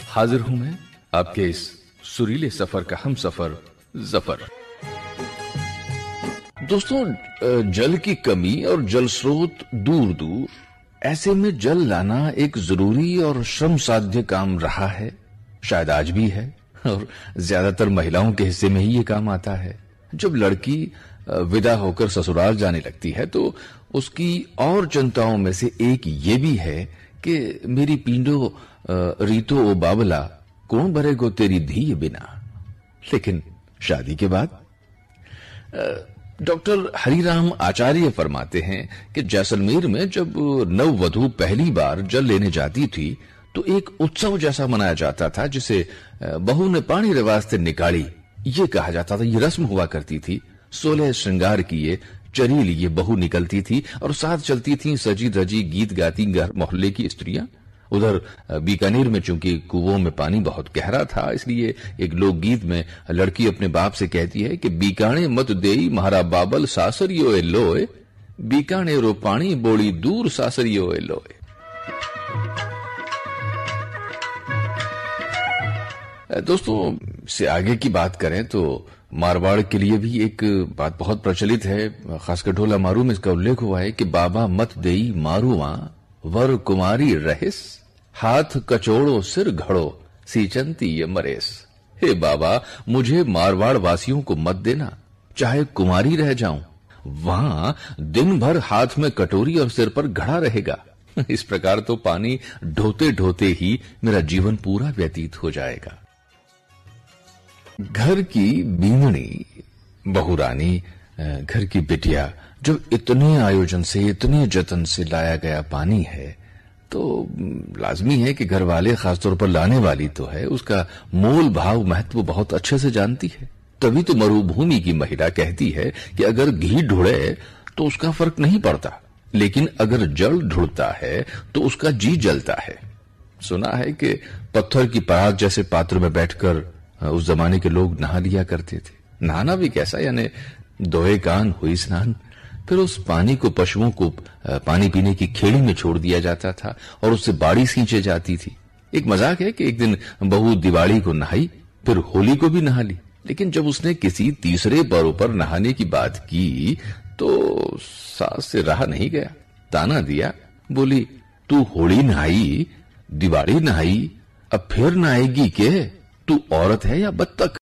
हाजिर हूं मैं आपके इस सुरीले सफर का हम सफर जफर। दोस्तों, जल की कमी और जल स्रोत दूर दूर, ऐसे में जल लाना एक जरूरी और श्रम साध्य काम रहा है, शायद आज भी है, और ज्यादातर महिलाओं के हिस्से में ही ये काम आता है। जब लड़की विदा होकर ससुराल जाने लगती है तो उसकी और चिंताओं में से एक ये भी है कि मेरी पींडो रीतो ओ बाबला, कौन भरेगो तेरी धी बिना। लेकिन शादी के बाद डॉक्टर हरिराम आचार्य फरमाते हैं कि जैसलमेर में जब नववधु पहली बार जल लेने जाती थी तो एक उत्सव जैसा मनाया जाता था, जिसे बहू ने पानी रे वास्ते निकाली ये कहा जाता था। ये रस्म हुआ करती थी। 16 श्रृंगार की ये चरी लिए बहू निकलती थी और साथ चलती थी सजी धजी गीत गाती घर मोहल्ले की स्त्रियां। उधर बीकानेर में चूंकि कुओं में पानी बहुत गहरा था, इसलिए एक लोकगीत में लड़की अपने बाप से कहती है कि बीकाने मत देई महारा बाबल सासरियो ए लोए, बीकाने रो पानी बोली दूर सासरियो ए लोए। दोस्तों, से आगे की बात करें तो मारवाड़ के लिए भी एक बात बहुत प्रचलित है, खासकर ढोला मारू में इसका उल्लेख हुआ है कि बाबा मत देई मारुआ वर कुमारी रहिस, हाथ कचोड़ो सिर घड़ो सीचंती ये मरेस। हे बाबा, मुझे मारवाड़ वासियों को मत देना, चाहे कुमारी रह जाऊं, वहां दिन भर हाथ में कटोरी और सिर पर घड़ा रहेगा। इस प्रकार तो पानी ढोते ढोते ही मेरा जीवन पूरा व्यतीत हो जाएगा। घर की बींगनी, बहुरानी, घर की बिटिया, जब इतने आयोजन से, इतने जतन से लाया गया पानी है तो लाजमी है कि घर वाले, खासतौर पर लाने वाली तो है, उसका मोल भाव महत्व बहुत अच्छे से जानती है। तभी तो मरुभूमि की महिला कहती है कि अगर घी ढुड़े तो उसका फर्क नहीं पड़ता, लेकिन अगर जल ढुड़ता है तो उसका जी जलता है। सुना है कि पत्थर की परात जैसे पात्र में बैठकर उस जमाने के लोग नहा लिया करते थे। नहाना भी कैसा, यानी दोए कान हुई स्नान। फिर उस पानी को पशुओं को पानी पीने की खेड़ी में छोड़ दिया जाता था और उससे बाड़ी सींचे जाती थी। एक मजाक है कि एक दिन बहू दिवाली को नहाई, फिर होली को भी नहा ली, लेकिन जब उसने किसी तीसरे पर्व पर नहाने की बात की तो सास से रहा नहीं गया। ताना दिया, बोली, तू होली नहाई, दिवाली नहाई, अब फिर नहाएगी के? तू औरत है या बत्तख?